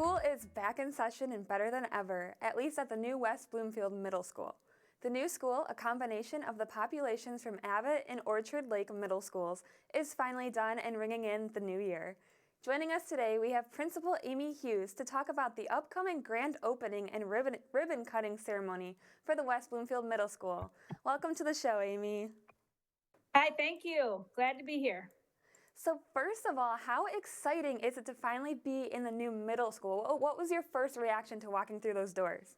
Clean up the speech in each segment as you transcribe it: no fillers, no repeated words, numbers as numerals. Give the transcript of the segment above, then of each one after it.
School is back in session and better than ever, at least at the new West Bloomfield Middle School. The new school, a combination of the populations from Abbott and Orchard Lake Middle Schools, is finally done and ringing in the new year. Joining us today, we have Principal Amy Hughes to talk about the upcoming grand opening and ribbon cutting ceremony for the West Bloomfield Middle School. Welcome to the show, Amy. Hi, thank you. Glad to be here. So first of all, how exciting is it to finally be in the new middle school? What was your first reaction to walking through those doors?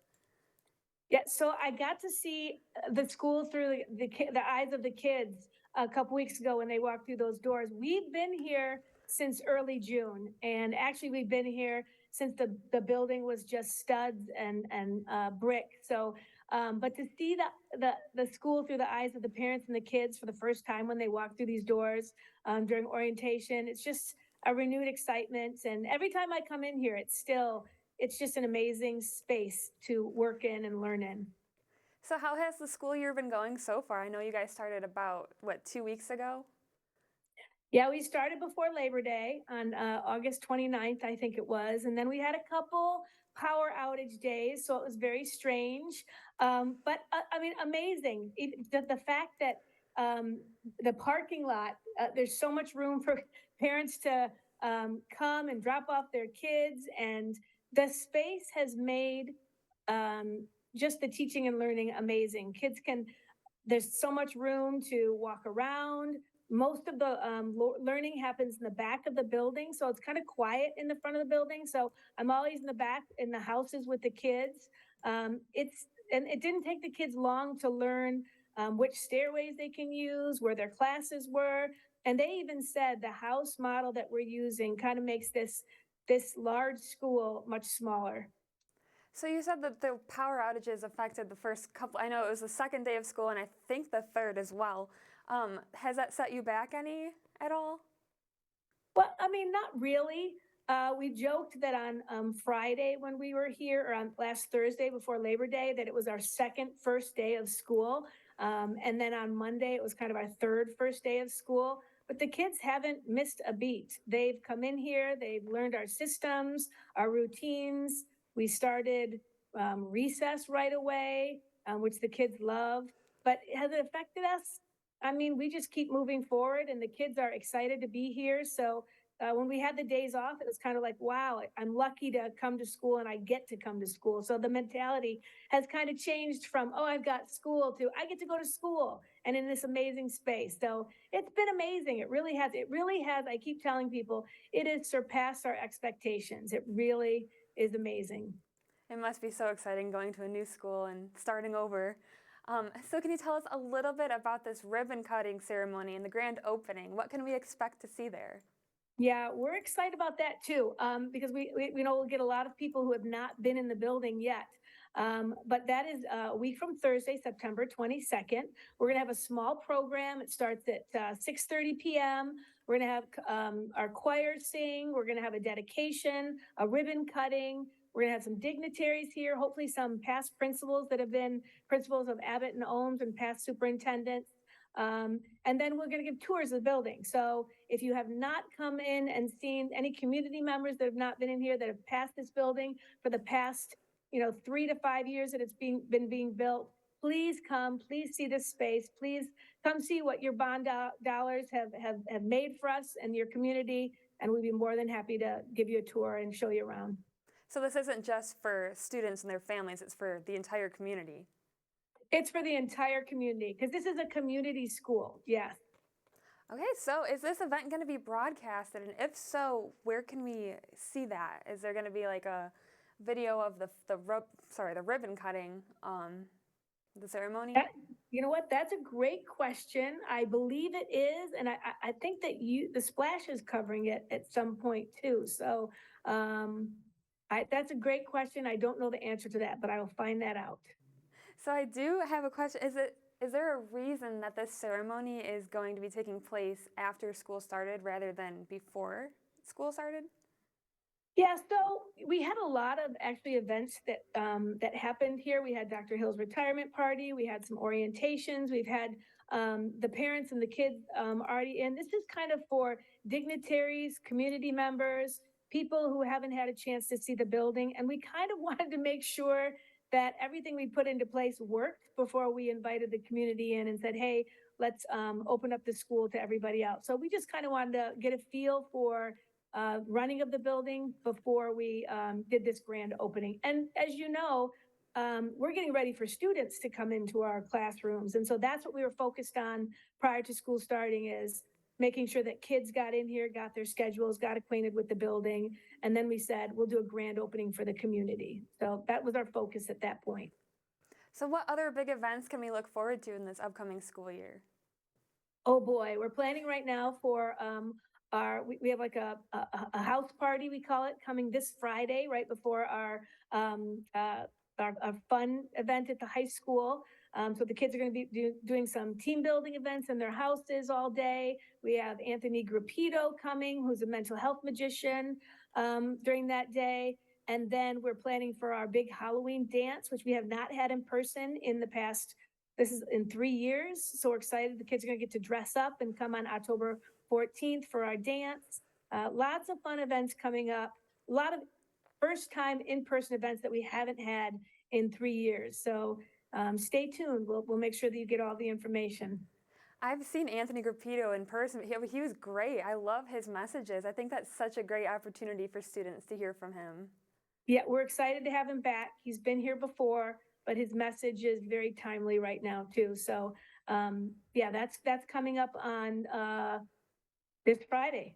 Yeah, so I got to see the school through the eyes of the kids a couple weeks ago when they walked through those doors. We've been here since early June, and actually we've been here since the building was just studs and brick. So, but to see the school through the eyes of the parents and the kids for the first time when they walk through these doors during orientation, it's just a renewed excitement. And every time I come in here, it's just an amazing space to work in and learn in. So how has the school year been going so far? I know you guys started about, 2 weeks ago? Yeah, we started before Labor Day on August 29th, I think it was. And then we had a couple power outage days, so it was very strange. But I mean, amazing. The fact that the parking lot, there's so much room for parents to come and drop off their kids. And the space has made just the teaching and learning amazing. There's so much room to walk around. Most of the learning happens in the back of the building, so it's kind of quiet in the front of the building. So I'm always in the back in the houses with the kids. And it didn't take the kids long to learn which stairways they can use, where their classes were, and they even said the house model that we're using kind of makes this large school much smaller. So you said that the power outages affected the first couple, I know it was the second day of school and I think the third as well. Has that set you back any at all? Well, I mean, not really. We joked that on Friday when we were here, or on last Thursday before Labor Day, that it was our first day of school. And then on Monday, it was kind of our first day of school. But the kids haven't missed a beat. They've come in here, they've learned our systems, our routines. We started recess right away, which the kids love. But has it affected us? I mean, we just keep moving forward, and the kids are excited to be here. So when we had the days off, it was kind of like, wow, I'm lucky to come to school and I get to come to school. So the mentality has kind of changed from, oh, I've got school, to I get to go to school and in this amazing space. So it's been amazing. It really has. It really has. I keep telling people it has surpassed our expectations. It really is amazing. It must be so exciting going to a new school and starting over. So can you tell us a little bit about this ribbon cutting ceremony and the grand opening? What can we expect to see there? Yeah, we're excited about that too, because we know we'll get a lot of people who have not been in the building yet. But that is a week from Thursday, September 22nd. We're going to have a small program. It starts at 6:30 p.m. We're going to have our choir sing. We're going to have a dedication, a ribbon cutting. We're going to have some dignitaries here, hopefully some past principals that have been principals of Abbott and Ohms and past superintendents. And then we're going to give tours of the building. So if you have not come in and seen any community members that have not been in here that have passed this building for the past, 3 to 5 years that it's been being built, please come, please see this space, please come see what your bond dollars have made for us and your community. And we'd be more than happy to give you a tour and show you around. So this isn't just for students and their families, it's for the entire community. It's for the entire community because this is a community school. Yes. Okay, so is this event going to be broadcasted? And if so, where can we see that? Is there going to be like a video of the ribbon cutting, the ceremony? You know what? That's a great question. I believe it is, and I think that the Splash is covering it at some point too. So that's a great question. I don't know the answer to that, but I will find that out. So I do have a question. Is there a reason that this ceremony is going to be taking place after school started rather than before school started? Yeah, so we had a lot of actually events that happened here. We had Dr. Hill's retirement party. We had some orientations. We've had the parents and the kids already in. This is kind of for dignitaries, community members, people who haven't had a chance to see the building. And we kind of wanted to make sure that everything we put into place worked before we invited the community in and said, hey, let's open up the school to everybody else. So we just kind of wanted to get a feel for running of the building before we did this grand opening. And as you know, we're getting ready for students to come into our classrooms. And so that's what we were focused on prior to school starting, is making sure that kids got in here, got their schedules, got acquainted with the building. And then we said, we'll do a grand opening for the community. So that was our focus at that point. So, what other big events can we look forward to in this upcoming school year? Oh boy, we're planning right now for we have like a house party, we call it, coming this Friday, right before um, uh, our fun event at the high school. So the kids are going to be doing some team building events in their houses all day. We have Anthony Grappito coming, who's a mental health magician, during that day. And then we're planning for our big Halloween dance, which we have not had in person in the past. This is in 3 years. So we're excited. The kids are going to get to dress up and come on October 14th for our dance. Lots of fun events coming up. A lot of first time in-person events that we haven't had in 3 years. So stay tuned. We'll make sure that you get all the information. I've seen Anthony Grappito in person. He was great. I love his messages. I think that's such a great opportunity for students to hear from him. Yeah, we're excited to have him back. He's been here before, but his message is very timely right now too. So yeah, that's coming up on this Friday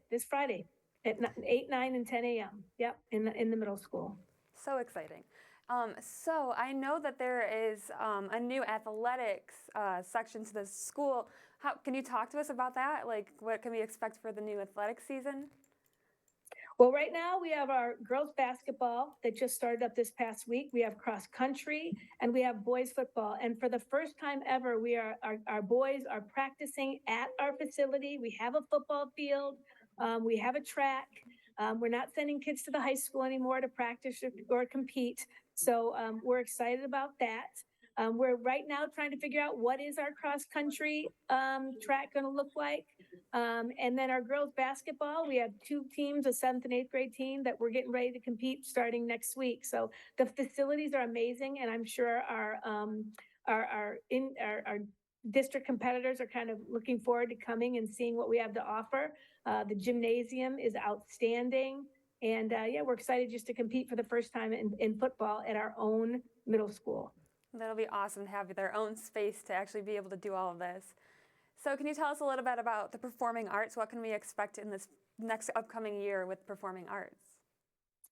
at 8, 9, and 10 a.m. Yep, in the middle school. So exciting. So I know that there is a new athletics section to the school. Can you talk to us about that? Like, what can we expect for the new athletic season? Well, right now we have our girls basketball that just started up this past week. We have cross country and we have boys football. And for the first time ever, our boys are practicing at our facility. We have a football field. We have a track. We're not sending kids to the high school anymore to practice or compete. So we're excited about that. We're right now trying to figure out what is our cross country track going to look like. And then our girls basketball, we have 2 teams, a 7th and 8th grade team that we're getting ready to compete starting next week. So the facilities are amazing, and I'm sure our district competitors are kind of looking forward to coming and seeing what we have to offer. The gymnasium is outstanding. And yeah, we're excited just to compete for the first time in football at our own middle school. That'll be awesome to have their own space to actually be able to do all of this. So can you tell us a little bit about the performing arts? What can we expect in this next upcoming year with performing arts?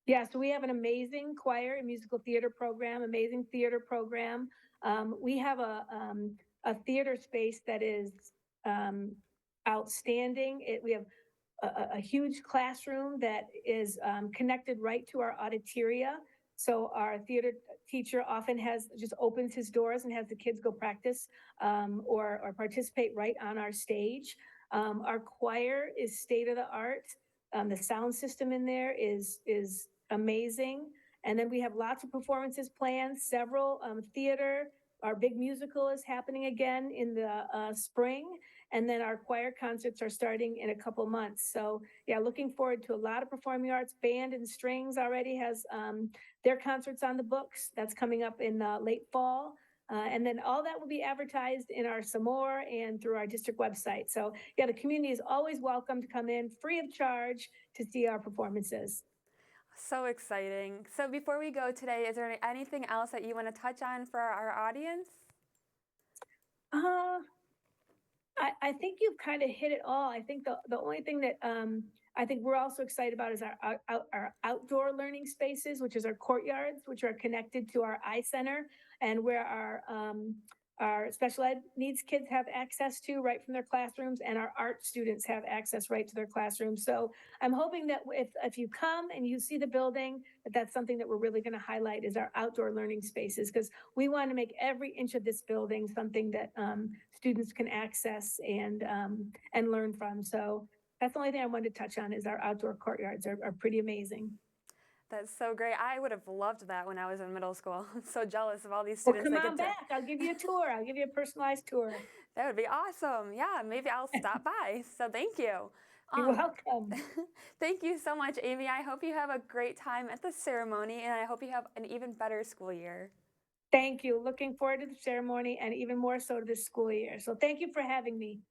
Yeah, so we have an amazing choir and musical theater program, amazing theater program. We have a theater space that is outstanding. We have a huge classroom that is connected right to our auditoria. So our theater teacher often just opens his doors and has the kids go practice or participate right on our stage. Our choir is state of the art. The sound system in there is amazing. And then we have lots of performances planned, several theater. Our big musical is happening again in the spring. And then our choir concerts are starting in a couple months. So yeah, looking forward to a lot of performing arts. Band and Strings already has their concerts on the books. That's coming up in late fall. And then all that will be advertised in our some more and through our district website. So yeah, the community is always welcome to come in free of charge to see our performances. So exciting. So before we go today, is there anything else that you want to touch on for our audience? I think you've kind of hit it all. I think the only thing that I think we're also excited about is our outdoor learning spaces, which is our courtyards, which are connected to our eye center, and where our special ed needs kids have access to right from their classrooms, and our art students have access right to their classrooms. So I'm hoping that if you come and you see the building, that's something that we're really going to highlight is our outdoor learning spaces, because we want to make every inch of this building something that students can access and learn from. So that's the only thing I wanted to touch on is our outdoor courtyards are pretty amazing. That's so great. I would have loved that when I was in middle school. I'm so jealous of all these Well, students. come on back. I'll give you a tour. I'll give you a personalized tour. That would be awesome. Yeah, maybe I'll stop by. So thank you. You're Um, welcome. Thank you so much, Amy. I hope you have a great time at the ceremony, and I hope you have an even better school year. Thank you. Looking forward to the ceremony and even more so to this school year. So thank you for having me.